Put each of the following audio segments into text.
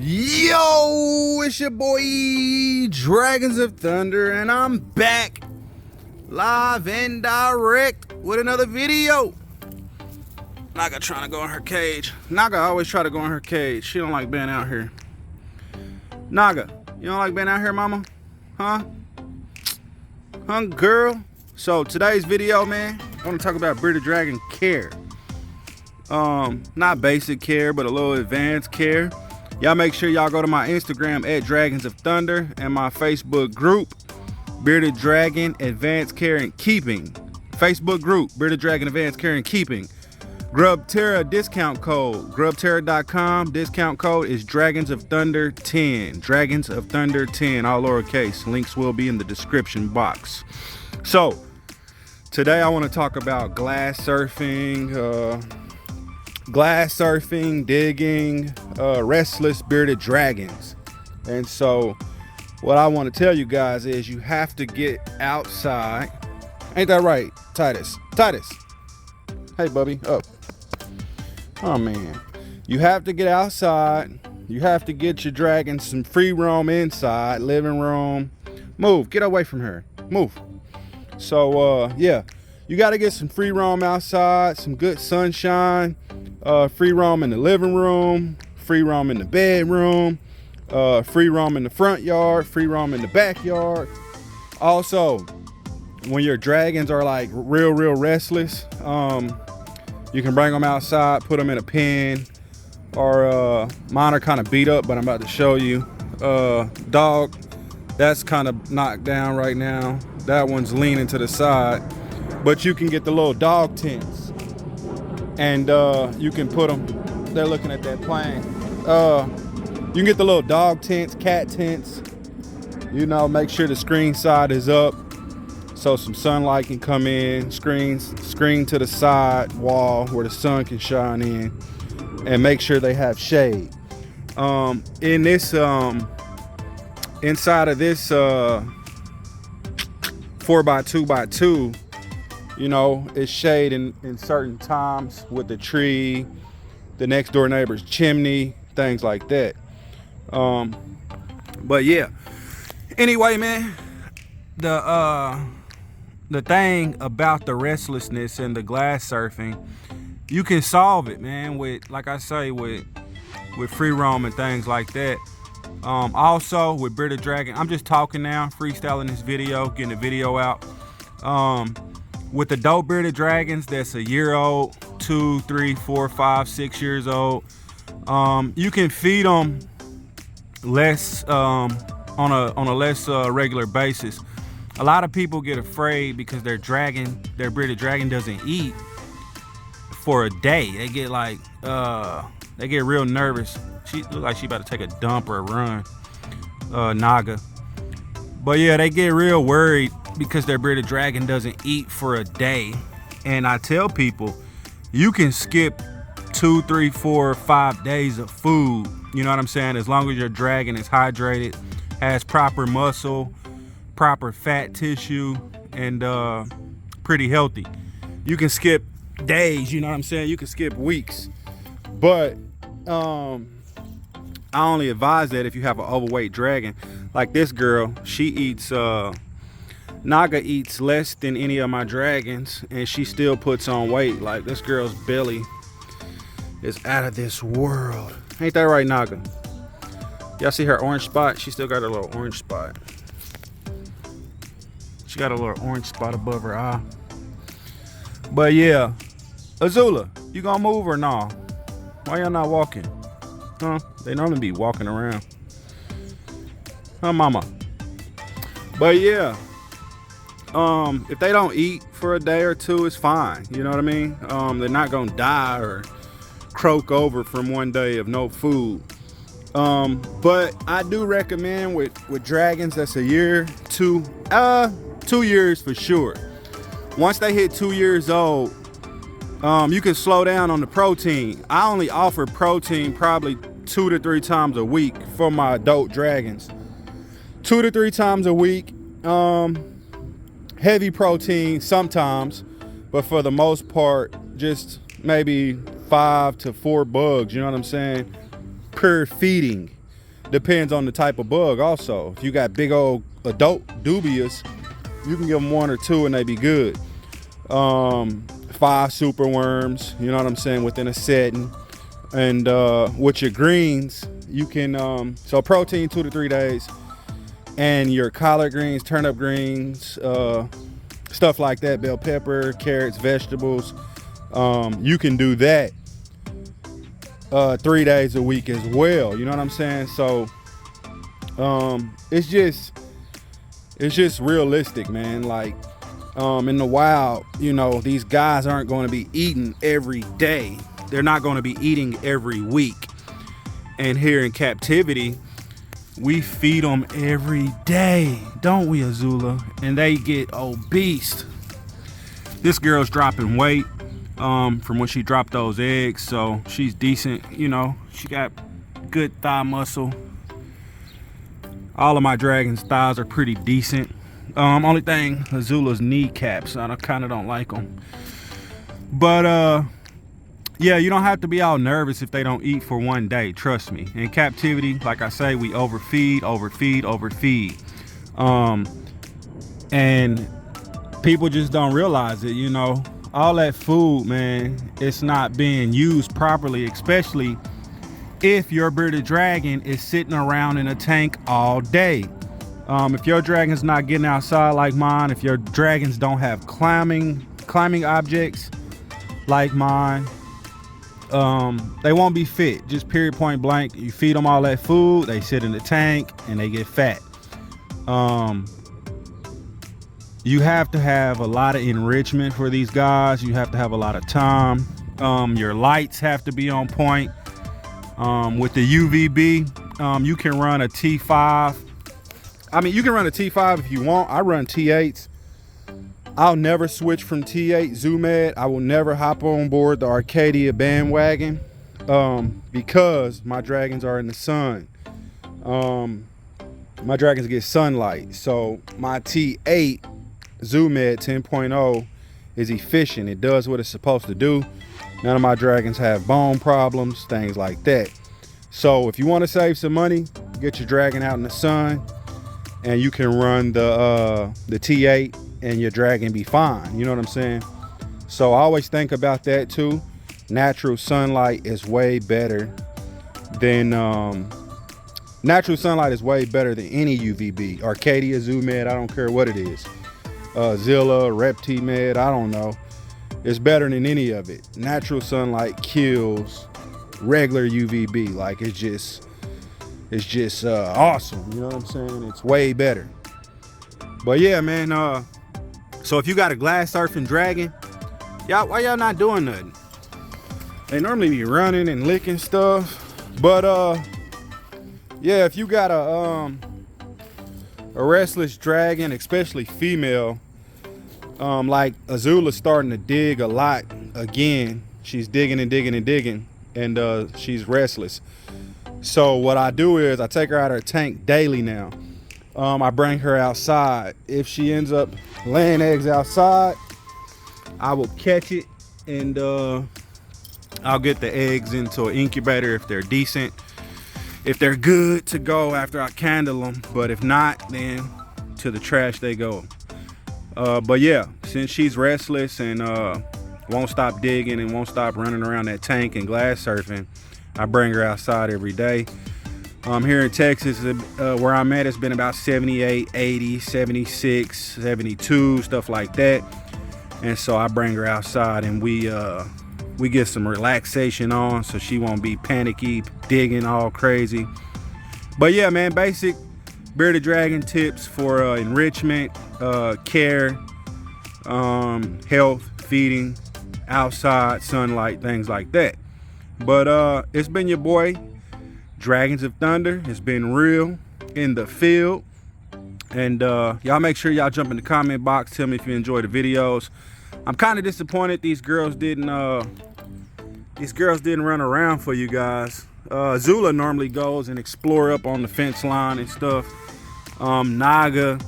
Yo, it's your boy Dragons of Thunder, and I'm back live and direct with another video. Naga trying to go in her cage. Naga always try to go in her cage. She don't like being out here. Naga, you don't like being out here, mama? Huh, girl? So today's video, man, I want to talk about bearded dragon care. Not basic care, but a little advanced care. Y'all make sure y'all go to my Instagram at Dragons of Thunder and my Facebook group, Bearded Dragon Advanced Care and Keeping. Facebook group, Bearded Dragon Advanced Care and Keeping. Grubterra discount code, grubterra.com. Discount code is Dragons of Thunder 10. Dragons of Thunder 10, all lowercase. Links will be in the description box. So, today I want to talk about glass surfing, digging, restless bearded dragons. And so what I want to tell you guys is you have to get outside. Ain't that right, Titus? Hey, bubby, up. Oh man, you have to get outside. You have to get your dragon some free roam inside, living room. Move, get away from her, move. So yeah, you got to get some free roam outside, some good sunshine. Free roam in the living room, free roam in the bedroom, free roam in the front yard, free roam in the backyard. Also, when your dragons are like real restless, you can bring them outside, put them in a pen, or mine are kind of beat up, but I'm about to show you. Dog, that's kind of knocked down right now. That one's leaning to the side, but you can get the little dog tents. And you can put them, they're looking at that plane. You can get the little dog tents, cat tents, you know, make sure the screen side is up so some sunlight can come in, screen to the side wall where the sun can shine in, and make sure they have shade. In this, inside of this 4x2x2, you know, it's shade in certain times with the tree, the next door neighbor's chimney, things like that. But yeah. Anyway, man, the thing about the restlessness and the glass surfing, you can solve it, man, with, like I say, with free roam and things like that. Also with bearded dragon, I'm just talking now, freestyling this video, getting the video out. With the dope bearded dragons that's a year old, 2, 3, 4, 5, 6 years old, you can feed them less on a less regular basis. A lot of people get afraid because their bearded dragon doesn't eat for a day. They get like they get real nervous. She look like she about to take a dump or a run, Naga. But yeah, they get real worried because their bearded dragon doesn't eat for a day. And I tell people, you can skip 2, 3, 4, 5 days of food. You know what I'm saying? As long as your dragon is hydrated, has proper muscle, proper fat tissue, and pretty healthy. You can skip days, you know what I'm saying? You can skip weeks. But I only advise that if you have an overweight dragon. Like this girl, she eats Naga eats less than any of my dragons, and she still puts on weight. Like, this girl's belly is out of this world. Ain't that right, Naga? Y'all see her orange spot? She still got a little orange spot. She got a little orange spot above her eye. But yeah, Azula, you gonna move or no? Why y'all not walking? Huh? They normally be walking around. Huh, mama? But yeah, if they don't eat for a day or two, it's fine. You know what I mean? They're not gonna die or croak over from one day of no food. But I do recommend with dragons that's a year, 2 years for sure. Once they hit 2 years old, you can slow down on the protein. I only offer protein probably 2 to 3 times a week for my adult dragons. 2 to 3 times a week. Heavy protein sometimes, but for the most part, just maybe 5 to 4 bugs, you know what I'm saying, per feeding. depends on the type of bug also. If you got big old adult dubious, you can give them 1 or 2 and they be good. 5 super worms, you know what I'm saying, within a setting. And with your greens, you can, so protein 2 to 3 days. And your collard greens, turnip greens, stuff like that, bell pepper, carrots, vegetables, you can do that 3 days a week as well. You know what I'm saying? So it's just realistic, man. Like in the wild, you know, these guys aren't going to be eating every day. They're not going to be eating every week. And here in captivity, we feed them every day, don't we, Azula? And they get obese. This girl's dropping weight from when she dropped those eggs, so she's decent. You know, she got good thigh muscle. All of my dragons' thighs are pretty decent. Only thing, Azula's kneecaps, I kind of don't like them. But yeah, you don't have to be all nervous if they don't eat for 1 day. Trust me. In captivity, like I say, we overfeed. And people just don't realize it, you know. All that food, man, it's not being used properly, especially if your bearded dragon is sitting around in a tank all day. If your dragon's not getting outside like mine, if your dragons don't have climbing objects like mine, they won't be fit. Just period, point blank. You feed them all that food, they sit in the tank and they get fat. You have to have a lot of enrichment for these guys. You have to have a lot of time. Your lights have to be on point. With the UVB, you can run a T5. I mean, you can run a T5 if you want. I run T8s. I'll never switch from T8 Zoo Med. I will never hop on board the Arcadia bandwagon because my dragons are in the sun. My dragons get sunlight. So my T8 Zoo Med 10.0 is efficient. It does what it's supposed to do. None of my dragons have bone problems, things like that. So if you want to save some money, get your dragon out in the sun and you can run the T8 and your dragon be fine. You know what I'm saying? So I always think about that too. Natural sunlight is way better than natural sunlight is way better than any UVB. Arcadia, Zoo Med, I don't care what it is. Zilla, Repti Med, I don't know. It's better than any of it. Natural sunlight kills regular UVB. Like it's just awesome. You know what I'm saying? It's way better. But yeah, man. So if you got a glass surfing dragon, why y'all not doing nothing? They normally be running and licking stuff. But yeah, if you got a restless dragon, especially female, like Azula's starting to dig a lot again. She's digging and digging and digging, and she's restless. So what I do is I take her out of her tank daily now. I bring her outside. If she ends up laying eggs outside, I will catch it and I'll get the eggs into an incubator if they're decent. If they're good to go after I candle them, but if not, then to the trash they go. But yeah, since she's restless and won't stop digging and won't stop running around that tank and glass surfing, I bring her outside every day. Here in Texas, where I'm at, it's been about 78, 80, 76, 72, stuff like that. And so I bring her outside and we get some relaxation on so she won't be panicky, digging all crazy. But yeah, man, basic bearded dragon tips for enrichment, care, health, feeding, outside, sunlight, things like that. But it's been your boy, Dragons of Thunder. It's been real in the field. And y'all make sure y'all jump in the comment box. Tell me if you enjoy the videos. I'm kind of disappointed these girls didn't run around for you guys. Zula normally goes and explore up on the fence line and stuff. Naga,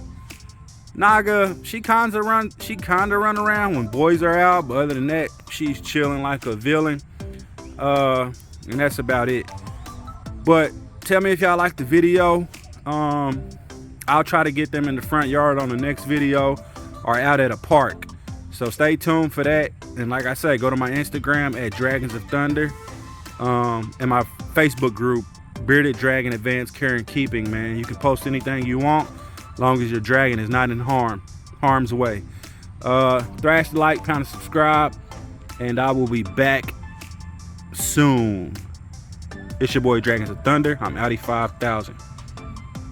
she kinda run around when boys are out, but other than that, she's chilling like a villain. And that's about it. But Tell me if y'all like the video. I'll try to get them in the front yard on the next video or out at a park. So stay tuned for that. And like I say, go to my Instagram at Dragons of Thunder. And my Facebook group, Bearded Dragon Advanced Care and Keeping, man. You can post anything you want, as long as your dragon is not in harm's way. Thrash the like, kind of subscribe, and I will be back soon. It's your boy Dragons of Thunder. I'm Audi 5000.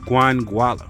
Guan Guala.